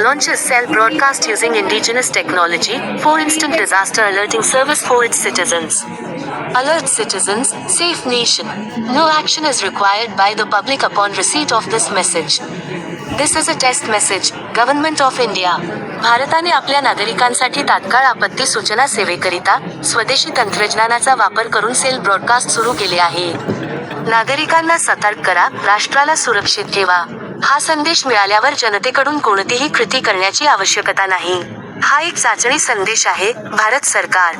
launches cell broadcast using indigenous technology for instant disaster alerting service for its citizens. Alert citizens, safe nation. No action is required by the public upon receipt of this message. This is a test message, Government of India. भारताने आपल्या नागरिकांसाठी तात्काळ आपत्ती सूचना सेवेकरिता स्वदेशी तंत्रज्ञानाचा वापर करून सेल ब्रॉडकास्ट सुरू केले आहे. नागरिकांना सतर्क करा, राष्ट्राला सुरक्षित ठेवा. हा संदेश मिळाल्यावर जनतेकडून कोणतीही कृती करण्याची आवश्यकता नाही. हा एक चाचणी संदेश आहे, भारत सरकार.